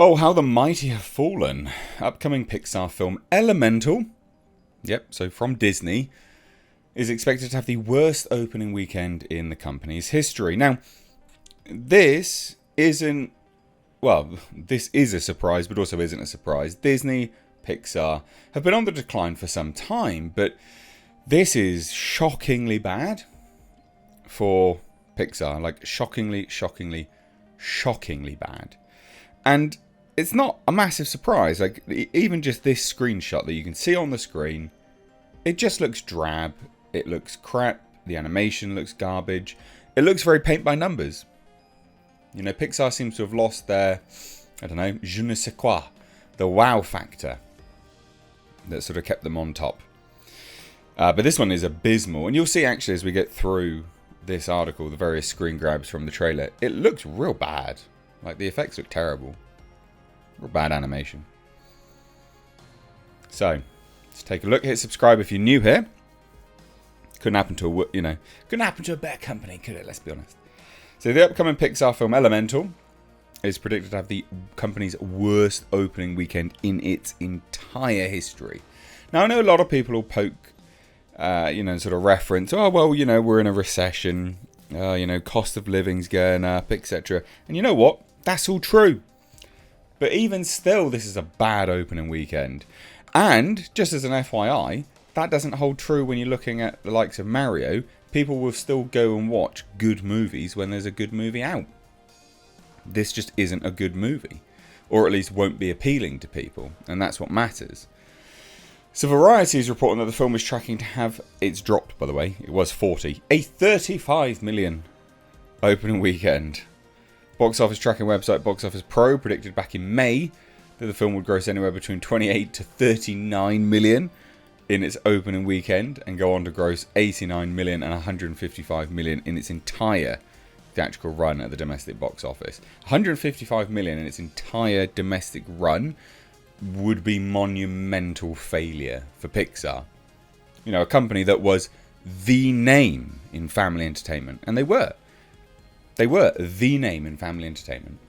Oh, how the mighty have fallen. Upcoming Pixar film Elemental, yep, so from Disney, is expected to have the worst opening weekend in the company's history. Now, this isn't, well, this is a surprise, but also isn't a surprise. Disney, Pixar have been on the decline for some time, but this is shockingly bad for Pixar. Like, shockingly bad. And it's not a massive surprise. Like, even just this screenshot that you can see on the screen, it just looks drab. It looks crap. The animation looks garbage. It looks very paint by numbers. You know, Pixar seems to have lost their, I don't know, je ne sais quoi, the wow factor that sort of kept them on top. But this one is abysmal. And you'll see, actually, as we get through this article, the various screen grabs from the trailer, it looks real bad. Like, the effects look terrible. Real bad animation. So, let's take a look. Hit subscribe if you're new here. Couldn't happen to a better company, could it? Let's be honest. So, the upcoming Pixar film Elemental is predicted to have the company's worst opening weekend in its entire history. Now, I know a lot of people will poke, sort of reference, oh, well, we're in a recession, cost of living's going up, etc. And you know what? That's all true. But even still, this is a bad opening weekend. And, just as an FYI, that doesn't hold true when you're looking at the likes of Mario. People will still go and watch good movies when there's a good movie out. This just isn't a good movie. Or at least won't be appealing to people. And that's what matters. So Variety is reporting that the film is tracking to have, it's dropped by the way, it was 40, a 35 million opening weekend. Box office tracking website Box Office Pro predicted back in May that the film would gross anywhere between 28 to 39 million in its opening weekend and go on to gross 89 million and 155 million in its entire theatrical run at the domestic box office. 155 million in its entire domestic run would be monumental failure for Pixar. You know, a company that was the name in family entertainment. And they were. They were the name in family entertainment.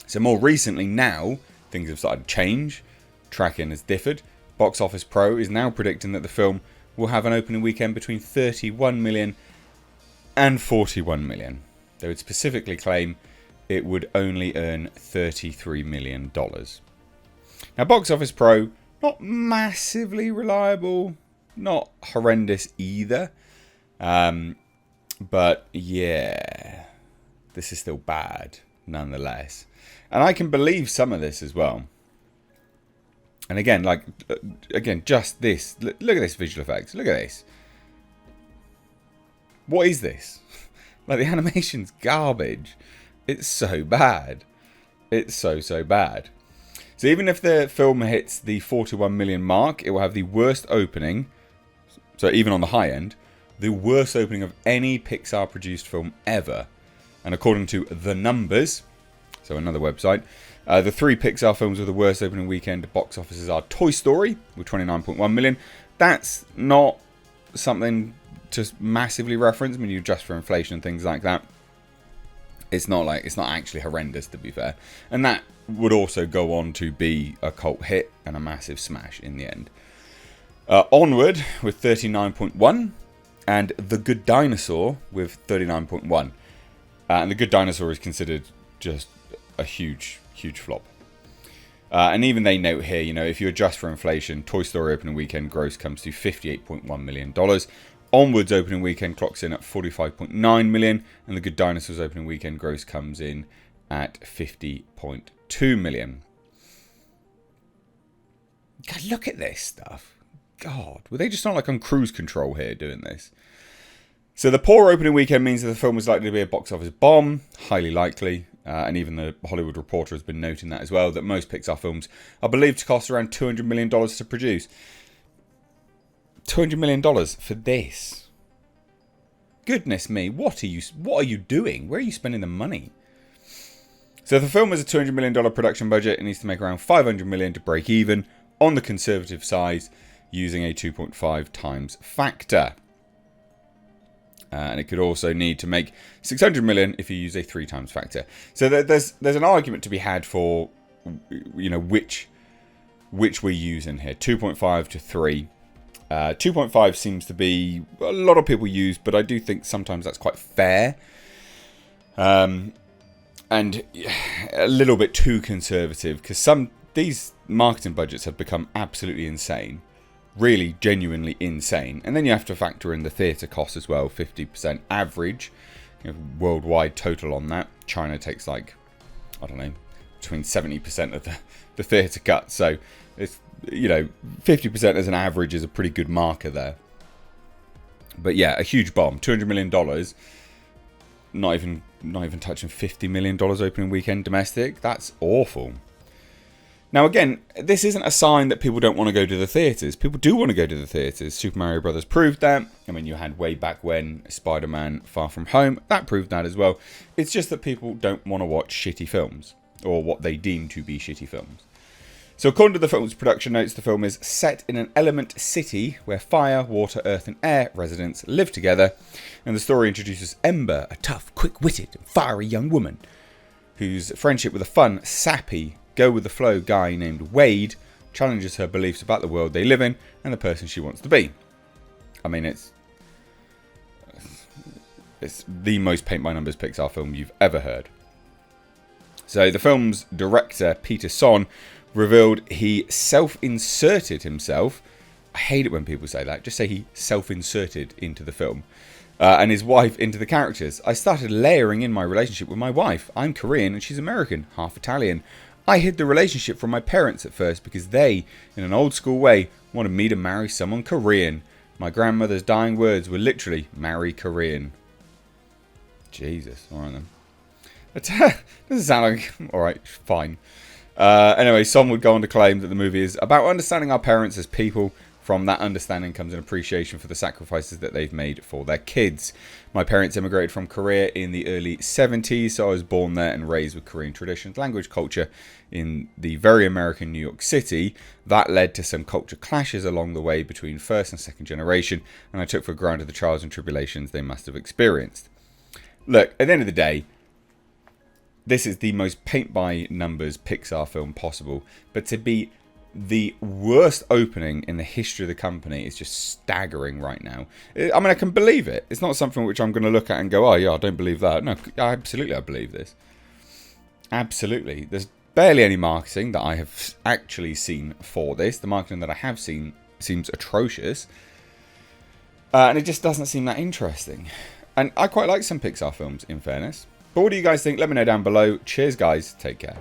So more recently now, things have started to change. Tracking has differed. Box Office Pro is now predicting that the film will have an opening weekend between 31 million and 41 million. They would specifically claim it would only earn $33 million. Now, Box Office Pro, not massively reliable, not horrendous either. But yeah, this is still bad nonetheless. And I can believe some of this as well. And again, just this. Look at this visual effects. Look at this. What is this? Like, the animation's garbage. It's so bad. It's so bad. So even if the film hits the 41 million mark, it will have the worst opening. So even on the high end, the worst opening of any Pixar produced film ever. And according to The Numbers, so another website, the three Pixar films with the worst opening weekend at box offices are Toy Story with 29.1 million. That's not something to massively reference when you adjust for inflation and things like that. It's not actually horrendous, to be fair. And that would also go on to be a cult hit and a massive smash in the end. Onward with 39.1. And The Good Dinosaur with 39.1. And The Good Dinosaur is considered just a huge flop. And even they note here, if you adjust for inflation, Toy Story opening weekend gross comes to $58.1 million. Onward's opening weekend clocks in at 45.9 million. And The Good Dinosaur's opening weekend gross comes in at 50.2 million. God, look at this stuff. God, were they just not like on cruise control here doing this? So the poor opening weekend means that the film was likely to be a box office bomb, highly likely, and even the Hollywood Reporter has been noting that as well, that most Pixar films are believed to cost around $200 million to produce. $200 million for this? Goodness me, what are you doing? Where are you spending the money? So if the film has a $200 million production budget, it needs to make around $500 million to break even on the conservative side, using a 2.5 times factor. And it could also need to make 600 million if you use a 3 times factor. So there's an argument to be had for which we're using here. 2.5 to 3. 2.5 seems to be a lot of people use, but I do think sometimes that's quite fair. And a little bit too conservative, because these marketing budgets have become absolutely insane. Really genuinely insane. And then you have to factor in the theatre cost as well, 50% average, worldwide total on that. China takes like, I don't know, between 70% of the theatre cut. So it's, 50% as an average is a pretty good marker there. But yeah, a huge bomb. $200 million. Not even touching $50 million opening weekend domestic. That's awful. Now again, this isn't a sign that people don't want to go to the theatres. People do want to go to the theatres. Super Mario Brothers proved that. I mean, you had way back when Spider-Man Far From Home. That proved that as well. It's just that people don't want to watch shitty films, or what they deem to be shitty films. So according to the film's production notes, the film is set in an element city where fire, water, earth and air residents live together. And the story introduces Ember, a tough, quick-witted and fiery young woman whose friendship with a fun, sappy, go-with-the-flow guy named Wade challenges her beliefs about the world they live in and the person she wants to be. I mean, it's the most paint-by-numbers Pixar film you've ever heard. So the film's director, Peter Son, revealed he self-inserted himself. I hate it when people say that. Just say he self-inserted into the film. And his wife into the characters. I started layering in my relationship with my wife. I'm Korean and she's American, half Italian. I hid the relationship from my parents at first because they, in an old school way, wanted me to marry someone Korean. My grandmother's dying words were literally, marry Korean. Jesus, alright then. Doesn't sound like... Alright, fine. Anyway, Son would go on to claim that the movie is about understanding our parents as people. From that understanding comes an appreciation for the sacrifices that they've made for their kids. My parents immigrated from Korea in the early 70s, so I was born there and raised with Korean traditions, language, culture in the very American New York City. That led to some culture clashes along the way between first and second generation, and I took for granted the trials and tribulations they must have experienced. Look, at the end of the day, this is the most paint-by-numbers Pixar film possible, but to be the worst opening in the history of the company is just staggering right now. I mean, I can believe it. It's not something which I'm going to look at and go, oh yeah, I don't believe that. No, absolutely I believe this. Absolutely. There's barely any marketing that I have actually seen for this. The marketing that I have seen seems atrocious. And it just doesn't seem that interesting. And I quite like some Pixar films, in fairness. But what do you guys think? Let me know down below. Cheers, guys. Take care.